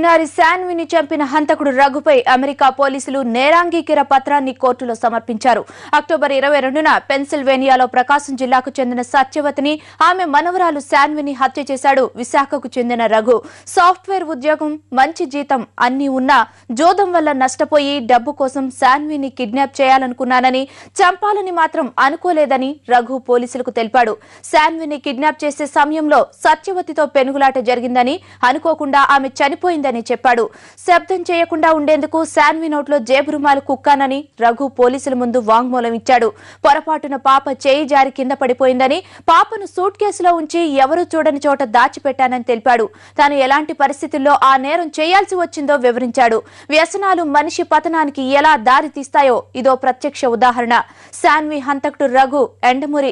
నారి శాన్విని చంపిన హంతకుడు రఘుపై అమెరికా పోలీసులు నేరాంగీకార పత్రాన్ని కోర్టులో సమర్పించారు. అక్టోబర్ 22న పెన్సిల్వేనియాలో ప్రకాశం జిల్లాకు చెందిన సత్యవతిని ఆమె మనవరాలు శాన్విని హత్య చేశాడు విశాఖకు చెందిన రఘు. సాఫ్ట్వేర్ ఉద్యోగం, మంచి జీతం అన్నీ ఉన్నా జోదం వల్ల నష్టపోయి డబ్బు కోసం శాన్విని కిడ్నాప్ చేయాలనుకున్నానని, చంపాలని మాత్రం అనుకోలేదని రఘు పోలీసులకు తెలిపాడు. శాన్విని కిడ్నాప్ చేసే సమయంలో సత్యవతితో పెనుగులాట జరిగిందని, అనుకోకుండా ఆమె చనిపోయింది చెప్పాడు. శబ్దం చేయకుండా ఉండేందుకు శాన్వి నోట్లో జేబు రుమాలు కుక్కానని రఘు పోలీసుల ముందు వాంగ్మూలం ఇచ్చాడు. పొరపాటున పాప చేయి జారి కింద పడిపోయిందని, పాపను సూట్ కేసులో ఉంచి ఎవరూ చూడని చోట దాచిపెట్టానని తెలిపాడు. తాను ఎలాంటి పరిస్థితుల్లో ఆ నేరం చేయాల్సి వచ్చిందో వివరించాడు. వ్యసనాలు మనిషి పతనానికి ఎలా దారి తీస్తాయో ఇదో ప్రత్యక్ష ఉదాహరణ. శాన్వి హంతకుడు రఘు ఎండమూరి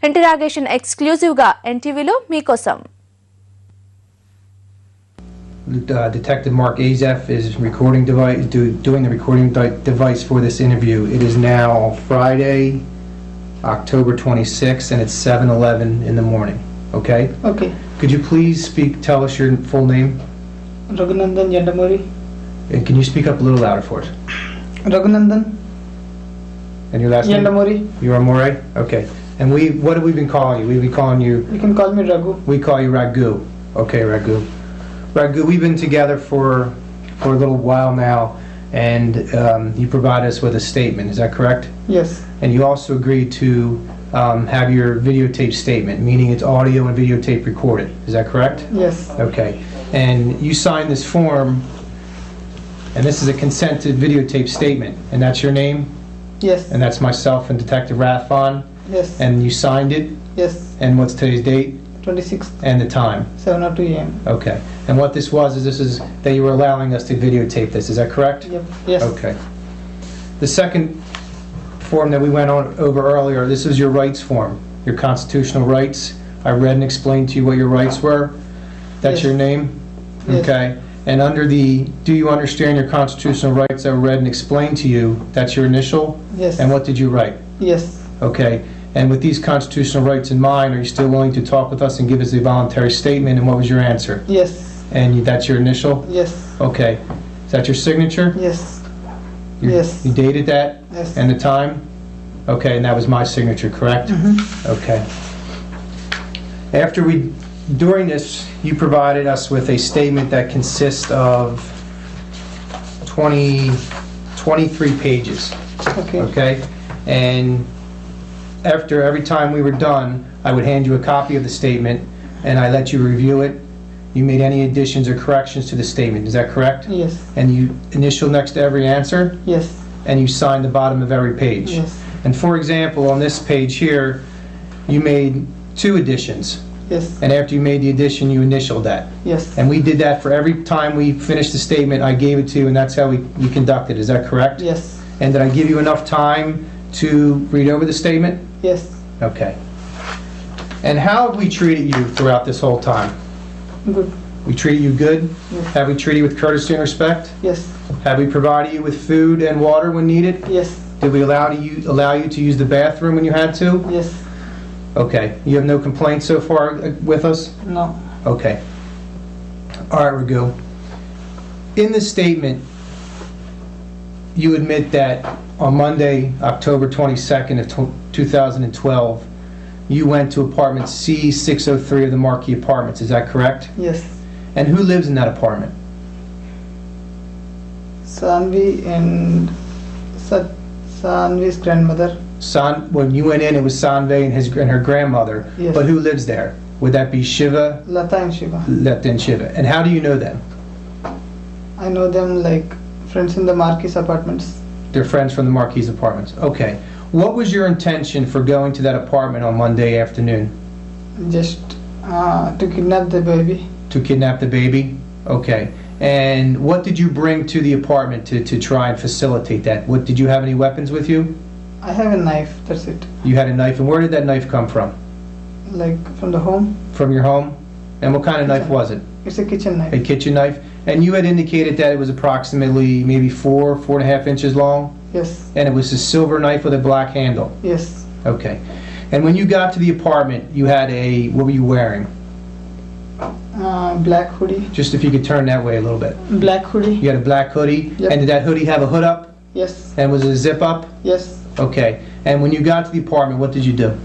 ఇంటరాగేషన్ ఎక్స్క్లూజివ్ గా ఎన్టీవీలో మీకోసం. Detective Mark Azef is doing the recording device for this interview. It is now Friday, October 26th, and it's 7:11 in the morning. Okay? Okay. Could you please tell us your full name? Raghunandan Yandamuri. And can you speak up a little louder for us? Raghunandan. And your last Yandamuri. name? You are More? Okay. And what have we been calling you? We've been calling you... You can call me Raghu. We call you Raghu. Okay, Raghu. Raghu, we've been together for a little while now, and you provided us with a statement. Is that correct? Yes. And you also agreed to have your videotape statement, meaning it's audio and videotape recorded. Is that correct? Yes. Okay. And you signed this form, and this is a consented videotape statement, and that's your name? Yes. And that's myself and Detective Rathbon? Yes. And you signed it? Yes. And what's today's date? 26th. And the time? 7:02 a.m. Okay. And what this is that you were allowing us to videotape this. Is that correct? Yep. Yes. Okay. The second form that we went over earlier, this is your rights form, your constitutional rights. I read and explained to you what your rights were. That's Yes. your name? Yes. Okay. And under the do you understand your constitutional rights I read and explained to you, that's your initial? Yes. And what did you write? Yes. Okay. And with these constitutional rights in mind, are you still willing to talk with us and give us a voluntary statement? And what was your answer? Yes. And that's your initial? Yes. Okay. Is that your signature? Yes. Yes. You dated that? Yes. And the time? Okay, and that was my signature, correct? Okay. During this, you provided us with a statement that consists of 23 pages. Okay. Okay? And after every time we were done, I would hand you a copy of the statement, and I let you review it. You made any additions or corrections to the statement. Is that correct? Yes. And you initial next to every answer? Yes. And you signed the bottom of every page. Yes. And for example, on this page here, you made 2 additions. Yes. And after you made the addition, you initialed that. Yes. And we did that for every time we finished the statement, I gave it to you, and that's how we conducted. Is that correct? Yes. And did I give you enough time to read over the statement? Yes. Okay. And how have we treated you throughout this whole time? Good. We treated you good? Yes. Have we treated you with courtesy and respect? Yes. Have we provided you with food and water when needed? Yes. Did we allow you to use the bathroom when you had to? Yes. Okay. You have no complaints so far with us? No. Okay. All right, Raghu. In the statement, you admit that on Monday, October 22nd of 2012, you went to apartment C603 of the Marquee Apartments. Is that correct? Yes. And who lives in that apartment? Sanvi and Sanvi's grandmother. When you went in, it was Sanve and her grandmother. Yes. But who lives there? Would that be Shiva? Lata and Shiva. Lata and Shiva. And how do you know them? I know them like friends in the Marquis Apartments. They're friends from the Marquis Apartments. Okay. What was your intention for going to that apartment on Monday afternoon? Just to kidnap the baby. To kidnap the baby? Okay. And what did you bring to the apartment to try and facilitate that? Did you have any weapons with you? I have a knife, that's it. You had a knife, and where did that knife come from? Like from the home. From your home? And what kind of knife was it? It's a kitchen knife. A kitchen knife? And you had indicated that it was approximately maybe 4.5 inches long? Yes. And it was a silver knife with a black handle? Yes. Okay. And when you got to the apartment, you had what were you wearing? Black hoodie. Just if you could turn that way a little bit. Black hoodie. You had a black hoodie? Yep. And did that hoodie have a hood up? Yes. And was it a zip up? Yes. Okay. And when you got to the apartment, what did you do?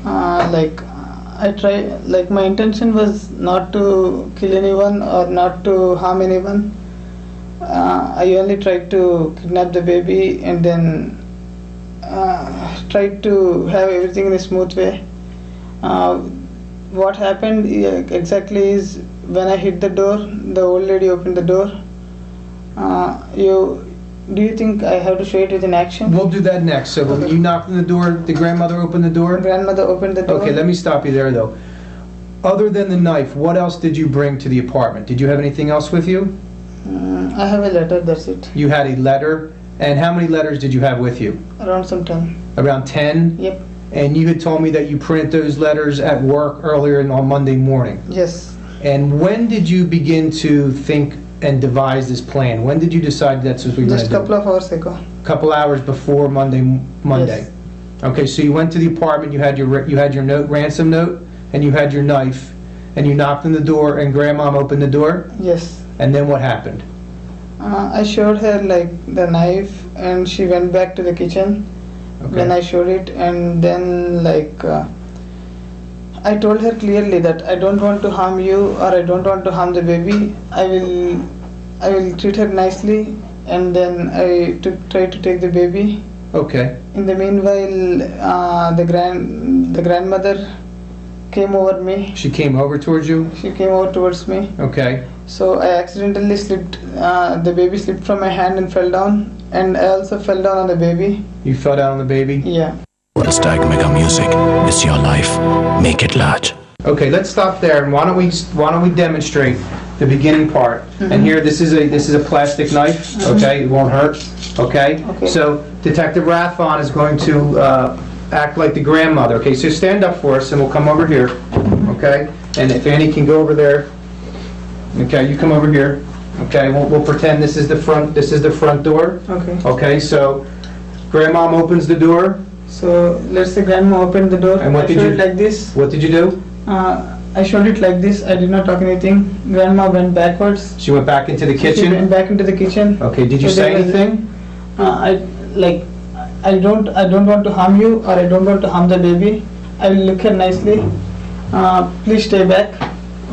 Like my intention was not to kill anyone or not to harm anyone. I only tried to kidnap the baby and then tried to have everything in a smooth way. What happened exactly is when I hit the door, the old lady opened the door. Do you think I have to show it with an action? We'll do that next. So when you knocked on the door, the grandmother opened the door? Grandmother opened the door. Okay, let me stop you there though. Other than the knife, what else did you bring to the apartment? Did you have anything else with you? I have a letter, that's it. You had a letter. And how many letters did you have with you? Around some 10. Around 10? Yep. And you had told me that you printed those letters at work earlier on Monday morning. Yes. And when did you begin to think and devise this plan? When did you decide that's what we were going to Just do? a couple of hours ago. Couple hours before Monday. Yes. Okay, so you went to the apartment, you had your note, ransom note, and you had your knife, and you knocked on the door, and Grandmom opened the door, Yes. and then what happened? I showed her like the knife and she went back to the kitchen when I showed it, and then I told her clearly that I don't want to harm you or I don't want to harm the baby. I will treat her nicely, and then I tried to take the baby. Okay. In the meanwhile, the grandmother came over me. She came over towards you? She came over towards me. Okay. So I accidentally slipped, the baby slipped from my hand and fell down, and I also fell down on the baby. You fell down on the baby? Yeah. Stag Mega Music. It's your life. Make it large. Okay, let's stop there, and why don't we demonstrate the beginning part? And here, this is a plastic knife. Okay, it won't hurt. Okay. Okay. So Detective Rathon is going to act like the grandmother. Okay, so stand up for us, and we'll come over here. Okay, and if Annie can go over there. Okay, you come over here. Okay, we'll pretend this is the front. This is the front door. Okay. Okay, so Grandmom opens the door. So let's say grandma opened the door. And what I did showed you- it like this. What did you do? I showed it like this. I did not talk anything. Grandma went backwards. She went back into the She went kitchen. back into the kitchen. Okay, did you So say there was- anything? I don't want to harm you or I don't want to harm the baby. I will look her nicely. Please stay back.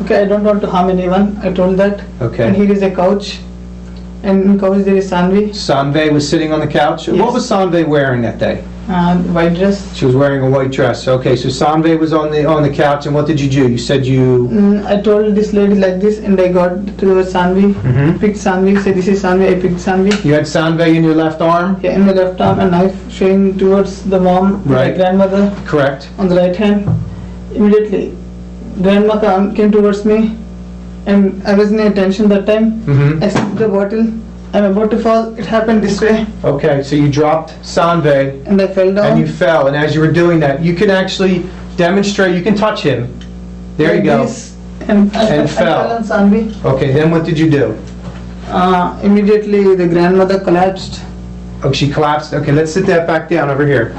Okay, I don't want to harm anyone. I told that. Okay. And here is a couch. And in couch there is Sanvi. Sanve was sitting on the couch. What Yes. was Sanve wearing that day? White dress. She was wearing a white dress. Okay, so Sanve was on the couch, and what did you do? You said you. I told this lady like this, and I got to Sanvi. Mhm. Picked Sanvi. Say this is Sanvi. I picked Sanvi. You had Sanve in your left arm. Yeah, in my left arm, a knife showing towards the mom, Right. my grandmother Correct. on the right hand. Immediately, grandma came towards me, and I was in a tension that time. Mm-hmm. I slipped the bottle. I'm about to fall. It happened this way, Okay, so you dropped Sanve, and I fell down. and you fell. And as you were doing that, you can actually demonstrate. You can touch him. There you like go. this, and I And fell. fell on Sanvi. Okay, then what did you do? Immediately, the grandmother collapsed. Oh, she collapsed. Okay, let's sit that back down over here.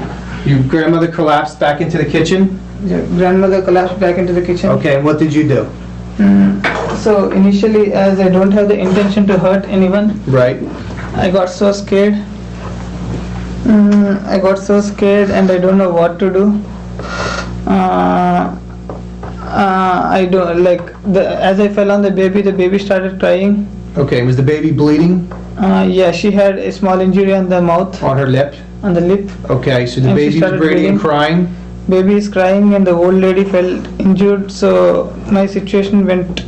Your grandmother collapsed back into the kitchen. The grandmother collapsed back into the kitchen. Okay, and what did you do? So initially, as I don't have the intention to hurt anyone, Right. I got so scared. I got so scared, and I don't know what to do. I don't as I fell on the baby started crying. Okay, was the baby bleeding Yeah, she had a small injury on the mouth, on her lip? on the lip. Okay, so the And she baby was started bleeding and bleeding. crying? Baby is crying, and the old lady felt injured. So my situation went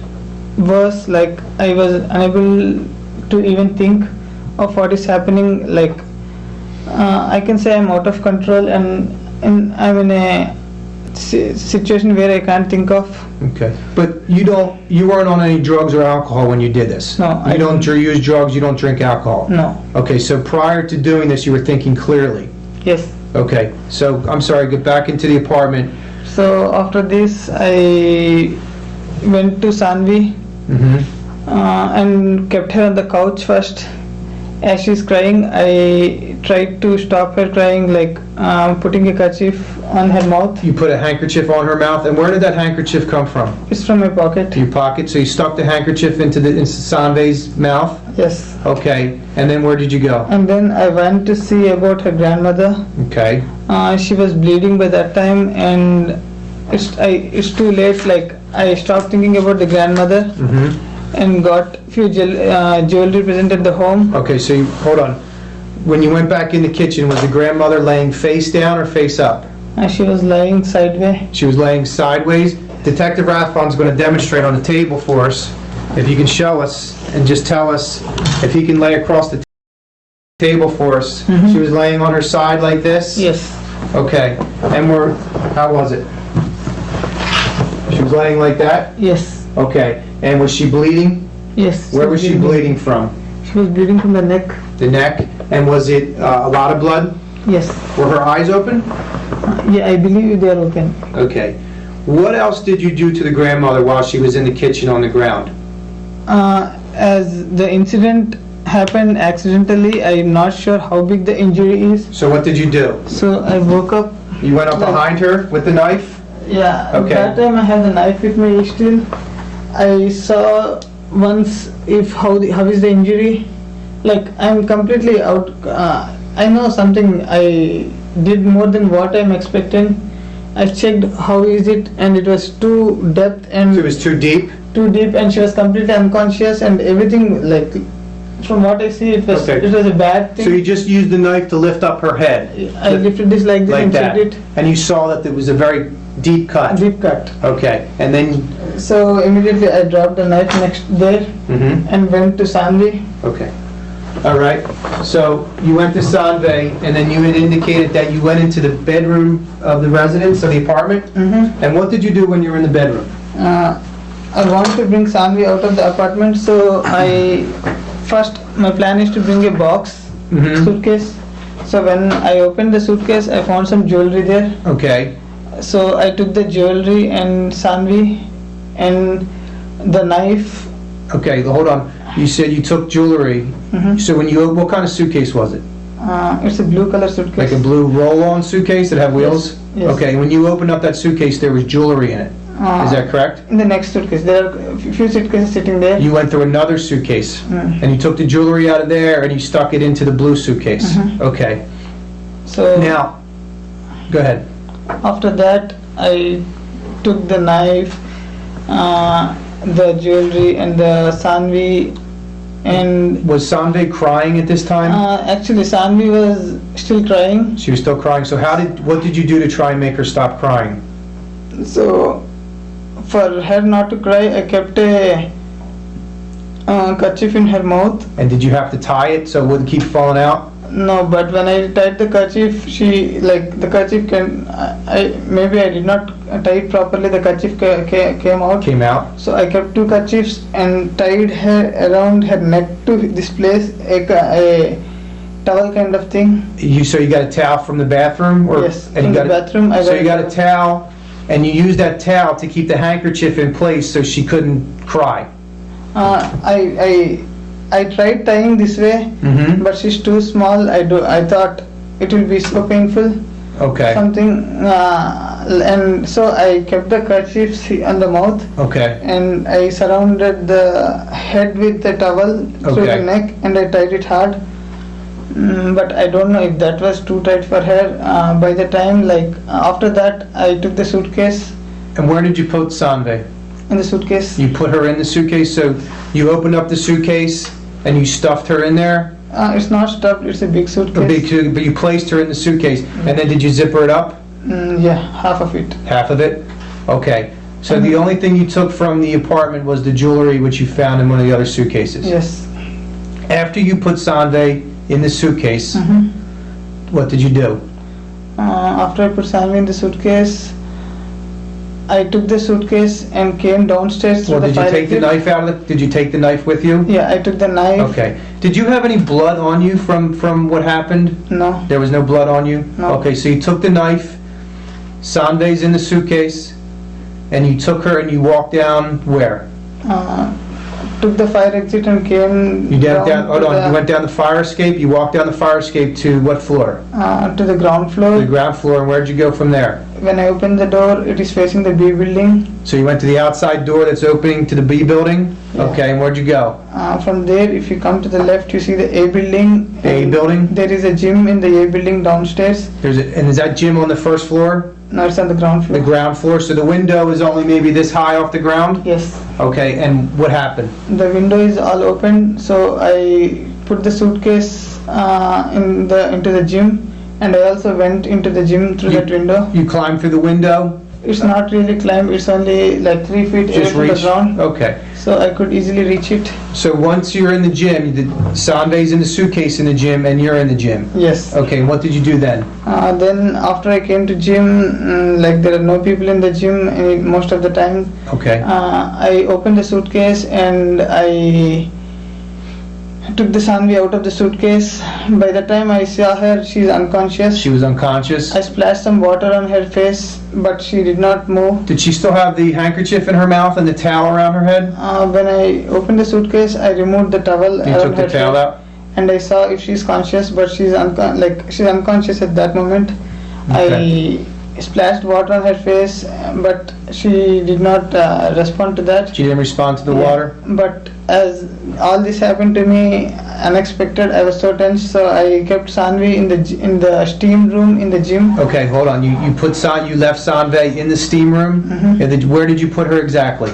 worse. Like I was unable to even think of what is happening. I can say I'm out of control, and I'm in a situation where I can't think of. Okay, but you weren't on any drugs or alcohol when you did this? No, You I don't use drugs, you don't drink alcohol? No. Okay, so prior to doing this, you were thinking clearly? Yes. Okay, so, I'm sorry, get back into the apartment. So after this, I went to Sanvi Mm-hmm. and kept her on the couch first, as she's crying, I tried to stop her crying, like putting a kerchief on her mouth. You put a handkerchief on her mouth, and where did that handkerchief come from? It's from my pocket. Your pocket. So you stuck the handkerchief into Sanve's mouth. Yes. Okay. And then where did you go? And then I went to see about her grandmother. Okay. She was bleeding by that time, and it's too late. Like I stopped thinking about the grandmother. Mm-hmm. And got few jewelry present at the home. Okay, so hold on. When you went back in the kitchen, was the grandmother laying face down or face up? She was lying sideways. She was laying sideways. Detective Rathbon's going to demonstrate on the table for us. If you can show us and just tell us if he can lay across the table for us. Mhm. She was laying on her side like this? Yes. Okay. And how was it? She was laying like that? Yes. Okay. And was she bleeding? Yes. Where was she bleeding from? She was bleeding from the neck. The neck. And was it a lot of blood? Yes. Were her eyes open? Yeah, I believe they are open. Okay. What else did you do to the grandmother while she was in the kitchen on the ground? As the incident happened accidentally, I'm not sure how big the injury is. So what did you do? So I woke up. You went up behind her with the knife? Yeah. Okay. That time I had the knife with me still. I saw once how is the injury. Like I'm completely out. I know something. I did more than what I'm expecting. I checked how is it, and it was too depth and It was too deep? too deep, and she was completely unconscious and everything. Like from what I see, it was Okay. it was a bad thing. So you just used the knife to lift up her head? I lifted this like this Like and that? checked it. And you saw that it was a very deep cut? Deep cut. Okay. And then... So immediately I dropped the knife next there Mhm. and went to Sanvi. Okay. All right. So you went to Sanve, and then you had indicated that you went into the bedroom of the residence, of the apartment? Mm-hmm. And what did you do when you were in the bedroom? I want to bring Sanvi out of the apartment, so first my plan is to bring a box, Mhm. suitcase. So when I opened the suitcase, I found some jewelry there. Okay. So I took the jewelry and Sanvi and the knife. Okay, hold on. You said you took jewelry. Mhm. So what kind of suitcase was it? It's a blue color suitcase. Like a blue roll-on suitcase that have wheels? Yes. Okay, when you opened up that suitcase, there was jewelry in it. Is that correct? In the next suitcase, there are a few suitcases sitting there. You went through another suitcase, and you took the jewelry out of there, and you stuck it into the blue suitcase. Mhm. Okay. So Now, go ahead. after that, I took the knife, the jewelry, and the Sanvi, and Was Sanve crying at this time? actually Sanvi was still crying. She was still crying. So what did you do to try and make her stop crying? So for her not to cry, I kept a kerchief in her mouth. And did you have to tie it so it wouldn't keep falling out? No, but when I tied the kerchief, the kerchief maybe I did not tie it properly. The kerchief came out. Came out? So I kept two kerchiefs and tied her around her neck to this place, a towel kind of thing. So you got a towel from the bathroom? Yes, and from you the got bathroom. So you got a towel, and you used that towel to keep the handkerchief in place so she couldn't cry? I tried tying this way, Mm-hmm. but she's too small. I thought it will be so painful. Okay. Something, and so I kept the kerchiefs on the mouth, Okay. and I surrounded the head with the towel through Okay. the neck, and I tied it hard. But I don't know if that was too tight for her. By the time, after that, I took the suitcase. And where did you put Sanve? In the suitcase, You put her in the suitcase, so you opened up the suitcase and you stuffed her in there? it's not stuffed. It's a big suitcase. But you placed her in the suitcase, and then did you zipper it up? Yeah, half of it. Half of it? Okay. So the only thing you took from the apartment was the jewelry which you found in one of the other suitcases? Yes. After you put Sanve in the suitcase, Mhm. what did you do? After I put Sanvi in the suitcase, I took the suitcase and came downstairs through Well, the did you fire take the exit. knife out of it? Did you take the knife with you? Yeah, I took the knife. Okay. Did you have any blood on you from what happened? No. There was no blood on you? No. Okay, so you took the knife, Sanve's in the suitcase, and you took her and you walked down where? took the fire exit and came Hold on, you went down the fire escape, you walked down the fire escape to what floor? to the ground floor. The ground floor, and where'd you go from there? When I opened the door, it is facing the B building. So you went to the outside door that's opening to the B building? Yeah. Okay, and where'd you go? From there, if you come to the left, you see the A building. The A and building? There is a gym in the A building downstairs. And is that gym on the first floor? No, it's on the ground floor. The ground floor, so the window is only maybe this high off the ground? Yes. Okay, and what happened? The window is all open, so I put the suitcase into the gym, and I also went into the gym through that window. You climbed through the window? It's not really climb, it's only like 3 feet away Just from the reach? ground, Okay. so I could easily reach it. So once you're in the gym, Sanve's in the suitcase in the gym, and you're in the gym? Yes. Okay, and what did you do then? Then after I came to gym, like there are no people in the gym most of the time. Okay. I opened the suitcase and I took the Sanvi out of the suitcase. By the time I saw her, she's unconscious. She was unconscious? I splashed some water on her face, but she did not move. Did she still have the handkerchief in her mouth and the towel around her head? When I opened the suitcase, I removed the towel You around took the her towel face, out? and I saw if she's conscious, but she's unconscious at that moment. Okay. I splashed water on her face, but she did not respond to that. She didn't respond to the Yeah. water? But as all this happened to me unexpected, I was so tense, so I kept Sanvi in the steam room in the gym. Okay, hold on. You left Sanve in the steam room? Mhm. And where did you put her exactly?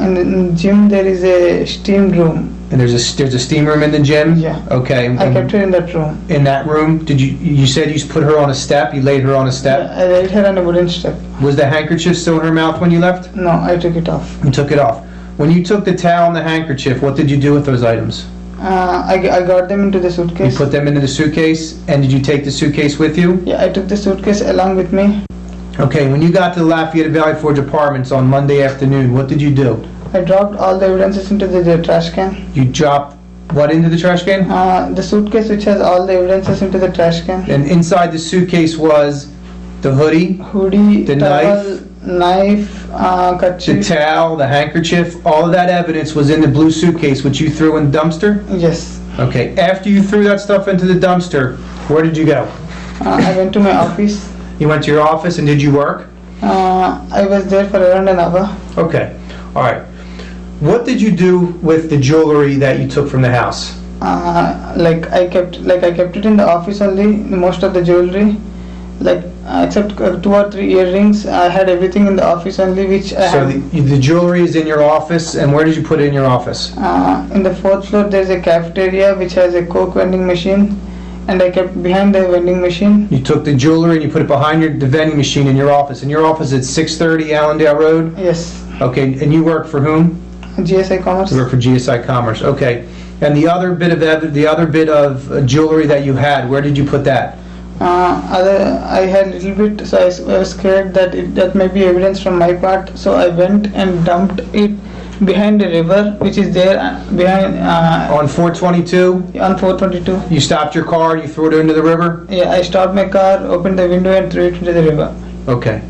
In the gym there is a steam room. And there's a steam room in the gym? Yeah. Okay. I kept her in that room. In that room, you said you put her on a step? You laid her on a step? I laid her on a wooden step. Was the handkerchief still in her mouth when you left? No, I took it off. You took it off. When you took the towel and the handkerchief, what did you do with those items? I got them into the You suitcase. put them into the suitcase, and did you take the suitcase with you? Yeah, I took the suitcase along with me. Okay, when you got to the Lafayette Valley Forge Apartments on Monday afternoon, what did you do? I dropped all the evidences into the trash can. You dropped what into the trash can? The suitcase which has all the evidences into the trash can. And inside the suitcase was the hoodie, Hoodie, The towel, knife, the kerchief. towel, the handkerchief, all of that evidence was in the blue suitcase, which you threw in the dumpster? Yes. Okay, after you threw that stuff into the dumpster, where did you go? I went to my office. You went to your office and did you work? I was there for around an hour. Okay, all right. What did you do with the jewelry that you took from the house? I kept it in the office only, most of the jewelry, except 2 or 3 earrings. I had everything in the office only, which I So had. the jewelry is in your office, and where did you put it in your office? In the 4th floor, there's a cafeteria which has a Coke vending machine, and I kept behind the vending machine. You took the jewelry and you put it behind the vending machine in your office. In your office at 630 Allendale Road? Yes, Okay, and you work for whom? GSI Commerce. You work for GSI Commerce, okay. And the other bit of jewelry that you had, where did you put that? I had little bit, so I was scared that may be evidence from my part. So I went and dumped it behind the river, which is there behind On 422, on 422. you stopped your car, you threw it into the river? Yeah, I stopped my car, opened the window, and threw it into the river. Okay.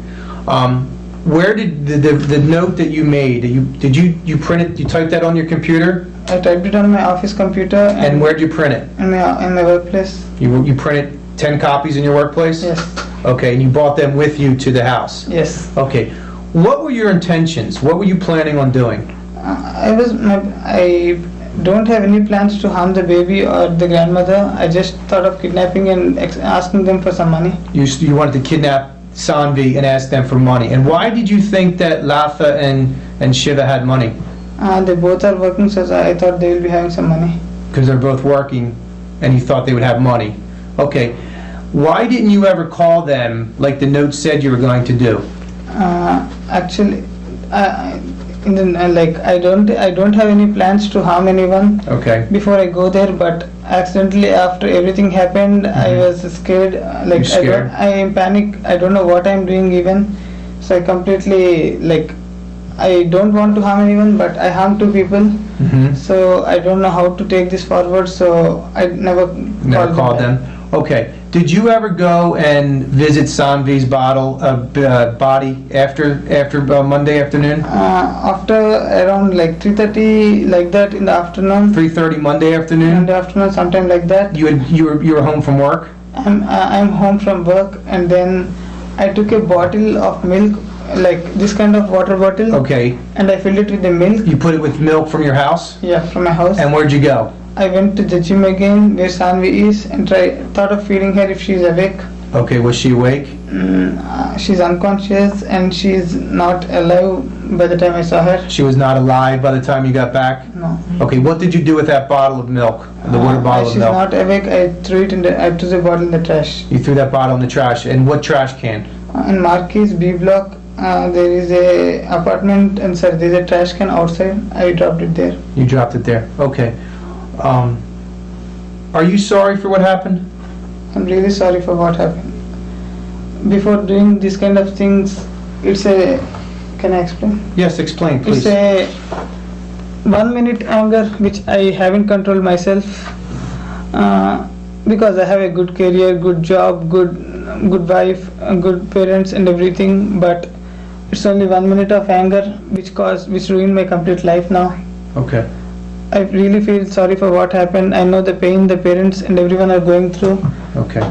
Where did the note that you made, did you print it, you typed that on your computer? I typed it on my office computer And where'd you print it? in my workplace. You printed 10 copies in your workplace? Yes, Okay, and you brought them with you to the house? yes. Okay. What were your intentions? What were you planning on doing? I don't have any plans to harm the baby or the grandmother. I just thought of kidnapping and asking them for some money. You wanted to kidnap Sanvi and ask them for money. And why did you think that Latha and Shiva had money? They both are working, so I thought they will be having some money. Because they're both working and you thought they would have money. Okay. Why didn't you ever call them like the note said you were going to do? Actually, I don't have any plans to harm anyone Okay. before I go there, but accidentally after everything happened, I was scared. You're scared? I am panic. I don't know what I'm doing even. So I completely I don't want to harm anyone, but I harm 2 people. Mm-hmm. So I don't know how to take this forward. So I never Never called back. them. Okay. Did you ever go and visit Sanvi's body after Monday afternoon? After around like 3:30, like that in the afternoon. 3:30 Monday afternoon? In the afternoon, sometime like that. You were home from work? I'm home from work, and then I took a bottle of milk, like this kind of water bottle. Okay. And I filled it with the milk. You put it with milk from your house? Yeah, from my house. And where'd you go? I went to the gym again, where Sanvi is, and thought of feeding her if she's awake. Okay, was she awake? She's unconscious, and she's not alive by the time I saw her. She was not alive by the time you got back? No. Okay, what did you do with that bottle of milk? The water bottle of She's milk? not awake. I threw the bottle in the trash. You threw that bottle in the trash. And what trash can? In Marquis B block, there is a apartment, and sir, there's a trash can outside. I dropped it there. You dropped it there. Okay. Are you sorry for what happened? I'm really sorry for what happened. Before doing this kind of things, it's a... Can I explain? Yes, explain, please. It's a 1 minute anger which I haven't controlled myself, because I have a good career, good job, good wife, good parents and everything, but it's only 1 minute of anger which ruined my complete life now. Okay. I really feel sorry for what happened. I know the pain the parents and everyone are going through. Okay.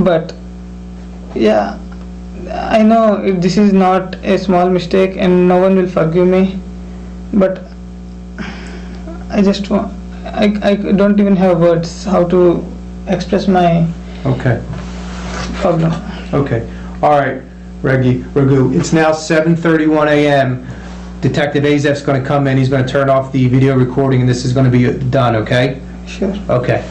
But yeah, I know this is not a small mistake and no one will forgive me. But I just want, I don't even have words how to express my Okay. problem. Okay. All right, Raghu. It's now 7:31 a.m. Detective Azef's going to come in. He's going to turn off the video recording, and this is going to be done, okay? Sure. Okay.